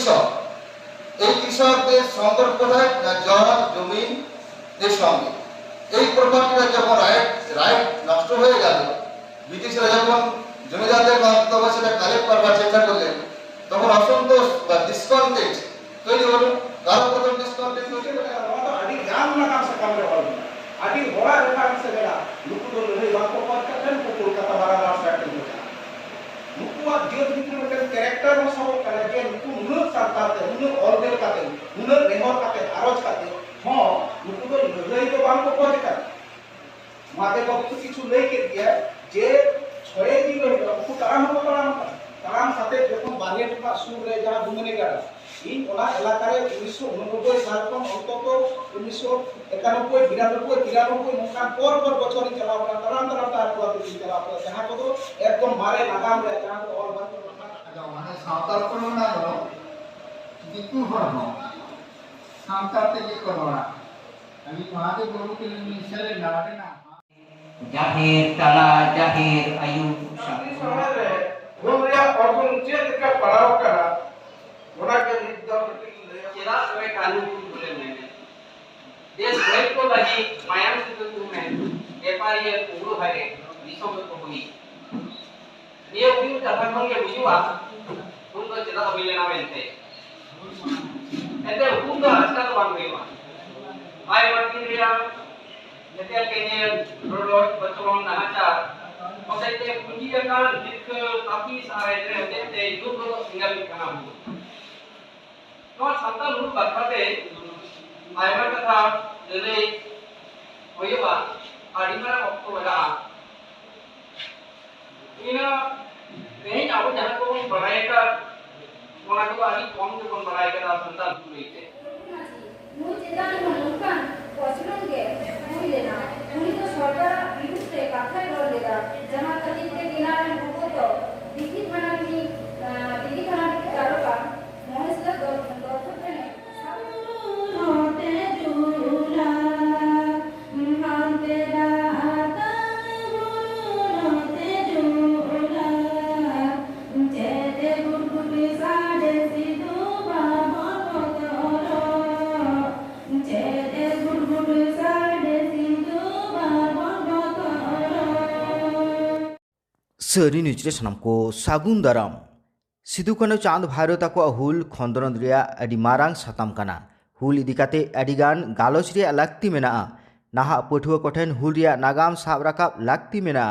কৃষক। এই কৃষকদের সম্পর্ক কোথায় না জল জমিন এর সঙ্গে। এই প্রপার্টিটা যখন রাইট নষ্ট হয়ে গেল, ব্রিটিশরা যখন জমিদারদের মাধ্যমে সেটা কালেক্ট করবার চেষ্টা করলেন, তখন অসন্তোষ বা ডিসকন্টেন্ট তৈরি হলো। কারো প্রথম ডিসকন্টেন্ট তৈরি হলো আদি জ্ঞান লাগাম সাকাম রে হল আদি হরা রেখান সে গেলা নুকু দো লই বাকো পাত কাটেন কো কলকাতা বারা রাস কাটেন কো নুকুয়া জিও ভিতরে মতে ক্যারেক্টার ও সব কালে যে নুকু নুন সারতাতে নুন অলবেল কাতে নুন রেহর কাতে আরজ কাতে হ নুকু দো লই তো বাকো পাত কাতে মাতে বক্ত কিছু লই কে দিয়া যে ছয় দিন হইল নুকু তারাম সাথে যখন বানিয়ে টিপা সুর রে যাহা দুমনে গাড়া इन ओला এলাকার 1989 সাল কোন অন্তত 1991 92 93 নৌকান পর বছরই চালাও না তারাম তার কোয়াতে চালাও না যাহা কত একদম মারে লাগাম রে যাহা তো অল বান মানে সাঁওতাল করো না হলো দিকু হড় সাঁওতাল থেকে করো না আমি মহাদে গুরু কে মিশরে নাড়ে না জাহির তালা জাহির আয়ুব শাদি সমাজে গোমরিয়া অর্জন চেত কা পড়াও করা ওরা के নির্দল चेरा सोए कानून बोले मैंने देश भर को लगी मायाम से तो मैं एपारी पूरो हरे दिसों को हुई ये भी कथा को ये बुझुआ उनको चेरा अभिले ना बनते ऐसे हुकुम का आजकल बन गई बा आय वर्किंग रिया जैसे कहीं रोड बच्चों नहाचा और जैसे पूंजी का दिख काफी सारे रहते थे जो को सिंगल करना हो नोट संतान रूप बाखते आयमा कथा जले होयबा आदिमारा अक्तो लगा इना कहीं आबो जहां को बनाएगा ओना को आदि कम जो कम बनाएगा संतान लइते মু চেতান মনকান পছলনকে বুঝলে না উনি তো সরকার বিরুদ্ধে কথাই বললেরা জামা কাদিনকে কিনারে ভূত দিদি থানানি তারকা মহেশলা দর্শকনে সামনে জুলা মানতে রাতা গুরুতে জুলা জেদে গুরগুটি সাড়ে সিধু বাবা सरी न्यूज़ सनम को सागुन दाराम सिदु कानु चांद भाइरो ताको हुल खंदरन रिया अडी मारांग साताम काना हुल इदिकाते अडीगान गालोच रिया लाक्ति मेना नाहा पठुआ कोठेन हुल रिया नागाम साब राकाब लाक्ति मेना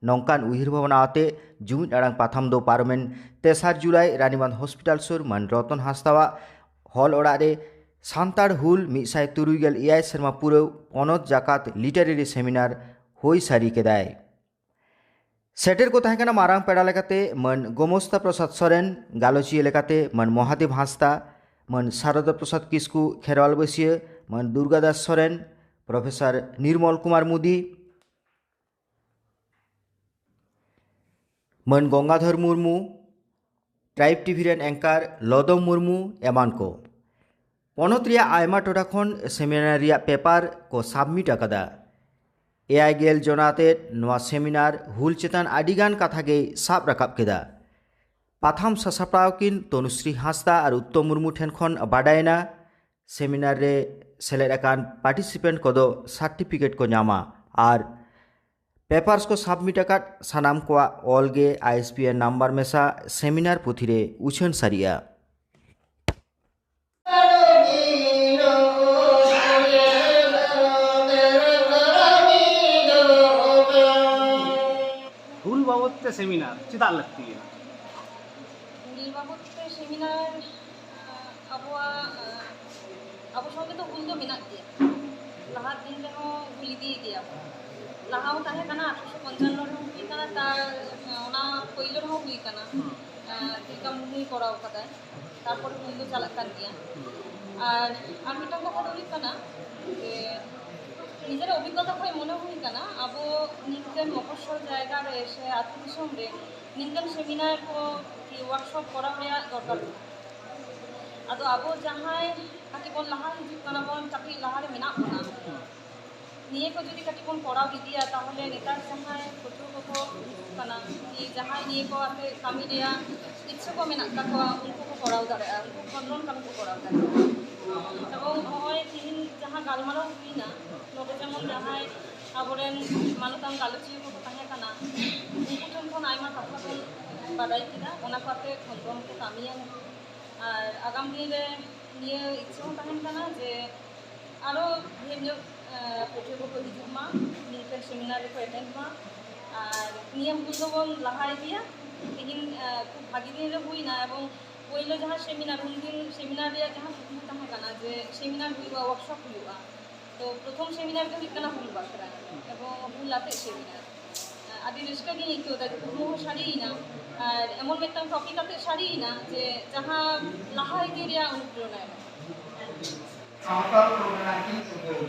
नौकान उहिर भावनाते जुमिद अड़ांग पाथाम दो पार्मेंट 3 जुलाई रानीबांध हॉस्पिटल सुर मन रतन हासदावा हॉल ओड़ा रे सान्ताड़ हुल 173 सेरमा पुरो पनत जाकात लिटारेरी सेमिनार होई सारी केदाय सेटर को तहकना मारांग पेड़ा लेकाते मन गोमस्ता प्रसाद सोरेन गालोची लेकाते मन महादेव हांसदा मन शारदा प्रसाद किस्कू खेरवाल बसिए मन दुर्गादास सोरेन प्रोफेसर निर्मल कुमार मुदी मन गंगाधर मुर्मू ट्राइब टीवी रेन एंकार लदम मुर्मू एमान को पनत रिया आयमा टोटा खन सेमिनार रिया पेपर को सबमिट आकादा एआई गेल जनाते नवा सेमिनार हुल चेतान आडिगान कथा गे साब राकाब केदा पाथाम सासापड़ावकिन तनुश्री हांसदा और उत्तम मुर्मू ठेन खन बाडायना सेमिनार रे सेलेदाकान पार्टिसिपेंट कोदो सर्टिफिकेट को नामा और पेपर्स को सबमिट आकाद सानाम को ऑल गे ISBN नम्बर मेसा सेमिनार पुथी रे उछन सारिया बाबते सेमिनार चेदा लगती है हुल बाबते सेमिनार अब संगे तो हुल दो मेना गया लहा दिन रे हो हुल इदी गया लहा हो ताहे कना 1855 रे हुई कना तार ओना पहिले हो हुई कना टिका मुहि कराव कदा तारपर हुल दो चालक कान गया और मिटा कथा दो कना निजेर अभिज्ञता खय मने हुई कना अब निकन मफस्सल जायगा रे एसे आतु दिसम रे निकन सेमिनार को कि वर्कशॉप करा रे दरकार आदो अब जहाय काटी बोन लहा हिजुक कना बोन काटी लहा रे मेना बना निये को जदि काटी बोन पढ़ाव इदिया ताहले नेतार जहाय पठुआ को कना कि जहाय निये को आते कामी रे इच्छा को मेना ताको उनको को করাও দাঁড়ায় খুব খন্দন কামি কো করাও দাঁড়ায় এবং হয় তিন যাহা গালমারাও হুইনা নবে যেমন যাহাই আবরেন মানতাম গালোচিয়া কো তাহে কানা উনকু ᱴᱷᱮᱱ ᱠᱷᱚᱱ ᱟᱭᱢᱟ ᱠᱟᱛᱷᱟ ᱵᱚᱱ ᱵᱟᱰᱟᱭ ᱠᱮᱫᱟ ᱚᱱᱟ ᱠᱟᱛᱮ ᱠᱷᱚᱸᱫᱽᱨᱚᱱ ᱠᱚ ᱠᱟᱹᱢᱤᱭᱟ ᱟᱨ ᱟᱜᱟᱢ ᱫᱤᱱ ᱨᱮ ᱱᱤᱭᱟᱹ ᱤᱪᱪᱷᱟᱹ ᱦᱚᱸ ᱛᱟᱦᱮᱱ ᱠᱟᱱᱟ ᱡᱮ ᱟᱨᱚ ᱰᱷᱮᱨ ᱧᱚᱜ ᱯᱟᱹᱴᱷᱩᱣᱟᱹ ᱠᱚᱠᱚ ᱦᱤᱡᱩᱜ ᱢᱟ ᱱᱤᱝᱠᱟᱹ ᱥᱮᱢᱤᱱᱟᱨ ᱨᱮᱠᱚ ᱮᱴᱮᱱᱰ ᱢᱟ ᱟᱨ ᱱᱤᱭᱟᱹ ᱦᱩᱞ ᱫᱚᱵᱚᱱ ᱞᱟᱦᱟ ᱤᱫᱤᱭᱟ ᱛᱮᱦᱮᱧ খুব ᱵᱷᱟᱜᱤ ᱫᱤᱱ ᱨᱮ ᱦᱩᱭᱱᱟ এবং পয়লো যাহা সেমিনার উনদিন সেমিনার ᱨᱮᱭᱟᱜ ᱡᱟᱦᱟᱸ ᱠᱩᱠᱢᱩ ᱛᱟᱦᱮᱸ ᱠᱟᱱᱟ ᱡᱮ সেমিনার ᱦᱩᱭᱩᱜᱼᱟ ᱳয়ার্কশপ ᱦᱩᱭᱩᱜᱼᱟ তো প্রথম সেমিনার ᱫᱚ ᱦᱩᱭᱩᱜ ᱠᱟᱱᱟ ᱦᱩᱞ ᱵᱟᱠᱷᱨᱟ এবং হুল ᱟᱛᱮ সেমিনার ᱟᱹᱰᱤ ᱨᱟᱹᱥᱠᱟᱹ ᱜᱤᱧ ᱟᱹᱭᱠᱟᱹᱣᱫᱟ ᱡᱮ ᱠᱩᱠᱢᱩ ᱦᱚᱸ ᱥᱟᱹᱨᱤᱭᱮᱱᱟ ᱟᱨ ᱮᱢᱚᱱ ᱢᱤᱫᱴᱟᱝ ᱴᱚᱯᱤᱠ ᱟᱛᱮ ᱥᱟᱹᱨᱤᱭᱮᱱᱟ ᱡᱮ ᱡᱟᱦᱟᱸ ᱞᱟᱦᱟ ᱤᱫᱤ ᱨᱮᱭᱟᱜ ᱚᱱᱩᱯᱨᱮᱨᱚᱱᱟ ᱮᱢᱟ सावताल परगना की सुबह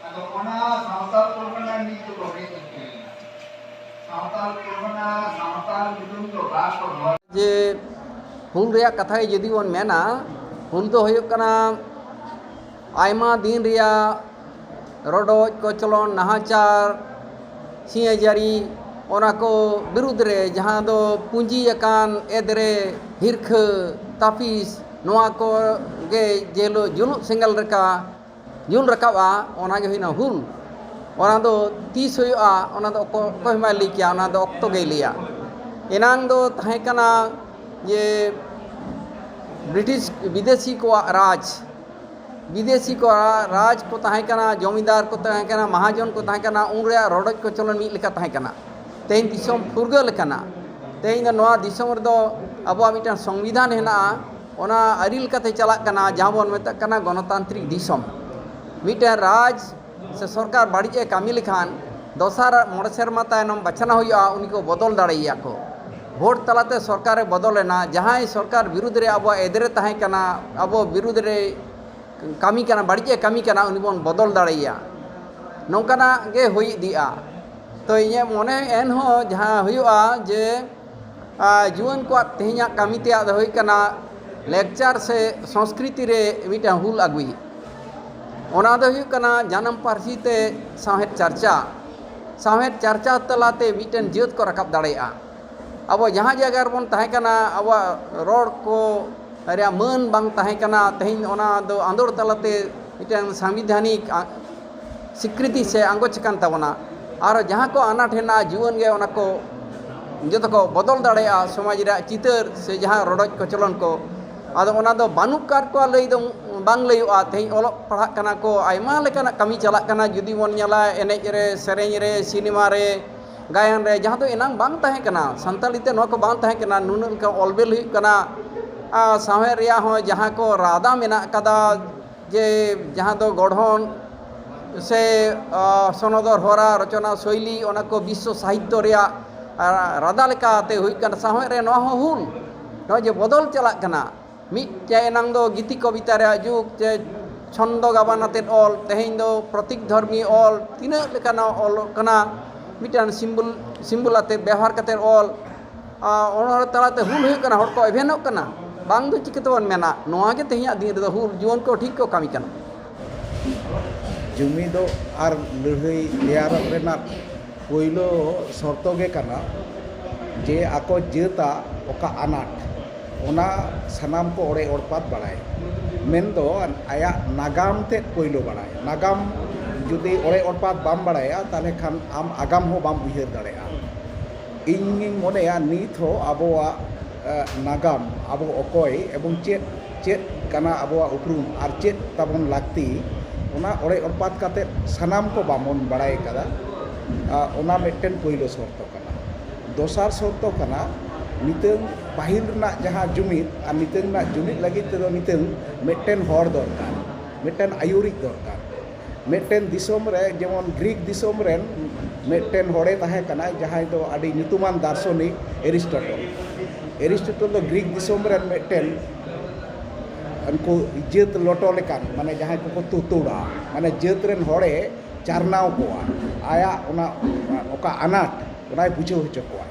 अदो ओना सावताल परगना नी तो लोगे सावताल परगना सावताल गुदुम तो बात को जे हुल रेया कथा जदि बन मेना हुल दो हुयुग कना आयमा दिन रेया रडोज कोचलन नाहाचार सियाजारी ओना को विरुद्ध रे जहां दो पूंजी अकान एदरे हिरख ताफिस नोआ को गे जेलो जुलुक सेंगल रका जुल रकाबा ओना गे हुइना हुल ओना दो 30 हुयुआ ओना दो कोय मा लई किया ओना दो ऑक्टो गे लिया एनांग दो ताहे कना ये ब्रिटिश विदेशी को राज को ताहे कना जमींदार को ताहे कना महाजन को ताहे कना उन रे रडोज को चलन मिल लेका ताहे कना तेन दिसम फुरगल कना तेन नोआ दिसम रे दो अबो मिटन संविधान हेना ओना अरिल कते चला कना जहां बन मेता कना गणतांत्रिक दिसम मिटन राज से सरकार बाड़ीजे कामी लेखान दोसार मोड़े सेरमा तायनम बचना हुआ उनी को बदल दाड़ेया को भोट तलाते सरकार बदलेना जहां सरकार विरुद्ध रे अब एदरे ताहे कना अब विरुद्ध रे कामी कना बाड़ीजे कामी कना उनी बन बदल दाड़ेया नौकाना गे हुई दिया तो इने मने एन हो जहां हुआ जे जुवन को तेहኛ कामी ते आद हुई कना लेक्चर से संस्कृति रे मिटा हुल अगुई ओना दो हुई कना जानम पारसी ते साहेब चर्चा तलाते मिटन जेत को रकब दाड़ेया अब जहां जगह बन ताहे कना अब रोड को रे मन बांग ताहे कना तेहन ओना दो आंदोड़ तलाते मिटन संवैधानिक स्वीकृति से आंगोच कान ताबना और जहां को अनाट हेना जीवन गे ओना को जो को बदल दाड़ेया समाज रे चितर से जहां रडोज को चलन को आदो ओना दो बानुक कार को लई दो बांग लईआ तेहन ओलो पढ़ा कना को आयमा लेकाना कामी चला कना जुदी बन ñala एनेज रे सेरेñ रे सिनेमा रे गायन रे जहां तो एनांग बांग ताहे कना संताली ते नो को बांग ताहे कना नुनुल का ऑलबेल हुई कना साहे रिया हो जहां को राधा मेना कदा जे जहां तो गढ़न से सनदर होरा रचना शैली ओना को विश्व साहित्य रिया राधा लेकाते हुई कना साहे रे नो हो हुल नो जे बदल चला कना मिट चे एनांग दो गीति कविता रे जुग चे छंद गाबानाते ऑल तेहन दो प्रतीक धर्मी ऑल तीना लेकाना ऑल कना मिटान सिम्बल आते व्यवहार कते ऑल ओनर तलाते हुल हुई कना हर को एभेनोग कना बांग दो चिकते बन मेना नोआ गे तेहኛ दिन रे हुल जीवन को ठीक को कामी कना जुमी दो आर लड़ाई तैयार रेना पहिलो शर्त गे कना जे आको जेता ओका अनाट ओना सनाम को ओड़े ओड़पात बाड़ाय मेन दो आया नागाम ते पहिलो बाड़ाय नागाम जुदी ओड़े ओड़पात बाम बाड़ाया ताले खान आम आगाम हो बाम उयहर दाड़ेया इᱧ मनेया नित हो आबोआ नागाम आबो अकय एवं चेत कना आबोआ उपरुम आर चेत ताबन लागती ओना ओड़े ओड़पात काते सनाम को बामन बाड़ाय कदा ओना मिटन पहिलो शर्त कना दोसार शर्त कना नितंग पाहिल ना जहां जुमित और नितंग ना जुमित लगी तो नितंग मिटन हर दरकार मिटन आयुरिक दरकार मिटन दिसोम रे जेमन ग्रीक दिसोम रेन मिटन हड़े ताहे कना जहां दो आडी नितुमान दार्शनिक एरिस्टोटल दो ग्रीक दिसोम रेन मिटन उनको जेत लोटो लेकान माने जहां को तुतुड़ा माने जेत रेन हड़े चारनाव कोआ आया ओना ओका अनाट ओनाय बुझो होचो कोआ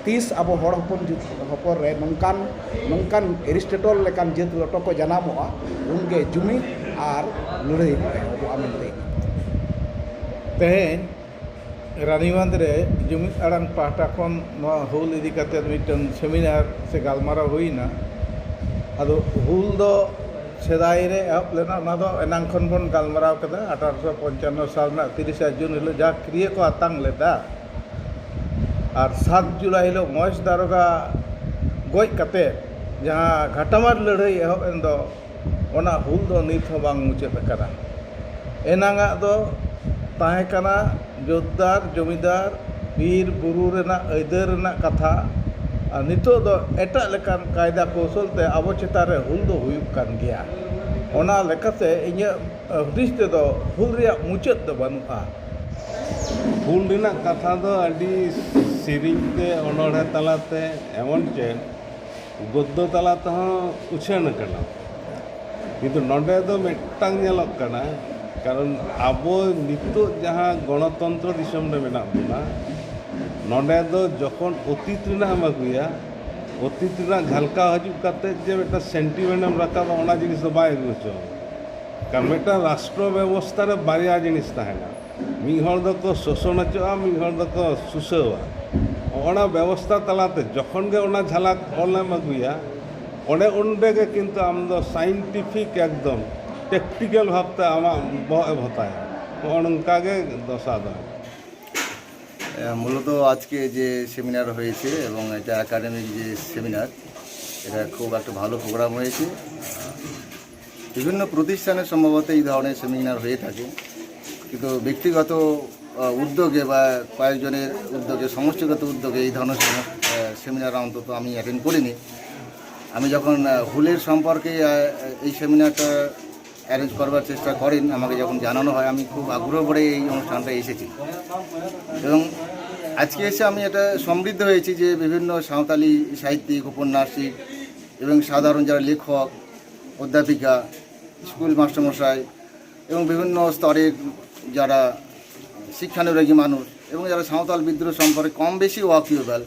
तीस अब हड़ हपन रे नौकान एरिस्टोटल लेकान जेत लोटो को जनामोआ उनगे जुमित और लड़ाई अब आमेनते तेहन रानीबांध रे जुमिद आड़ांग पाहटा खन हुल इदी काते मिटन सेमिनार से गालमाराव हुईना अदो हुल दो सेदाय रे एहब लेना ओना दो एनांग खन बन गालमाराव कदा 1855 साल ना 30 जून हिलो जा क्रिया को आतांग लेदा और 7 जुलाई हिलो महेश दारोगा गज काते जहाँ घाटामार लड़ाई एहब एन दो ओना हुल दो नित हो बांग मुचाद अकाना एनांगा दो ताहे काना जोद्दार जमीदार बीर बुरु रेना अयदार रेना कथा और नितो दो एटा लेकान कायदा कौशल ते आबो चेतान रे हुल दो हुयुग कान गया ओना लेकाते इᱧ हुदिस ते दो हुल रिया मुचाद दो बानुआ हुल रेना कथा दो अडी सिरिंग ते ओनोढ़े तलाते एमन चे गद्दो तलाते हो उछान कना किंतु नोडे दो मिट्टांग नेलक कना कारण आबो नितो जहाँ गणतंत्र दिसम रे मेना बना नोडे दो जखन अतीत रेना हम अगुया अतीत रेना झलका हजु काते जे बेटा सेंटिमेंटम राखा ओना जिनिस दो बाय गुचो कारण बेटा राष्ट्र व्यवस्था रे बारिया जिनिस ताहेना मी हर दको शोषण चोआ मी हर दको सुसवा ओना व्यवस्था तलाते जखन गे ओना झलक ओलम अगुया ओडे उंडे के किंतु आम दो साइंटिफिक एकदम टेक्टिकल भावते आमा बहब हताय उनका के दशा दो মূলত আজকে যে সেমিনার হয়েছে এবং এটা একাডেমিক যে সেমিনার এটা খুব একটা ভালো প্রোগ্রাম হয়েছে বিভিন্ন প্রতিষ্ঠানে সম্ভবত এই ধরনের সেমিনার হয়ে থাকে কিন্তু ব্যক্তিগত উদ্যোগে বা কয়েকজনের উদ্যোগে সমষ্টিগত উদ্যোগে এই ধরনের সেমিনার অন্তত আমি অ্যাটেন্ড করিনি আমি যখন হুলের সম্পর্কে এই সেমিনারটা অ্যারেঞ্জ করবার চেষ্টা করেন আমাকে যখন জানানো হয় আমি খুব আগ্রহ করে এই অনুষ্ঠানটা এসেছি এবং আজকে এসে আমি এটা সমৃদ্ধ হয়েছি যে বিভিন্ন সাঁওতালি সাহিত্যিক উপন্যাসিক এবং সাধারণ যারা লেখক অধ্যাপিকা স্কুল মাস্টারমশাই এবং বিভিন্ন স্তরের যারা শিক্ষানুরাগী মানুষ এবং যারা সাঁওতাল বিদ্রোহ সম্পর্কে কম বেশি ওয়াকিবহাল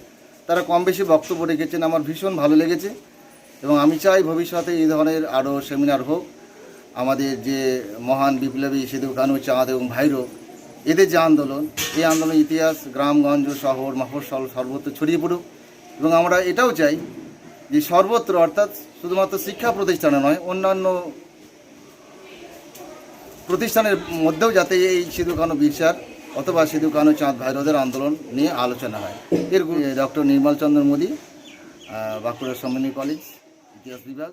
তারা কম বেশি বক্তব্য রেখেছেন আমার ভীষণ ভালো লেগেছে এবং আমি চাই ভবিষ্যতে এই ধরনের আরও সেমিনার হোক আমাদের যে মহান বিপ্লবী সিধু কানু চাঁদ এবং ভাইরো এদের যে আন্দোলন এই আন্দোলনের ইতিহাস গ্রামগঞ্জ শহর মফস্বল সর্বত্র ছড়িয়ে পড়ুক এবং আমরা এটাও চাই যে সর্বত্র অর্থাৎ শুধুমাত্র শিক্ষা প্রতিষ্ঠানে নয় অন্যান্য প্রতিষ্ঠানের মধ্যেও যাতে এই সিধু কানু বিরসার অথবা সিধু কানু চাঁদ ভাইরোদের আন্দোলন নিয়ে আলোচনা হয় এর ডক্টর নির্মল চন্দ্র মোদী বাঁকুড়া সম্মিলনী কলেজ ইতিহাস বিভাগ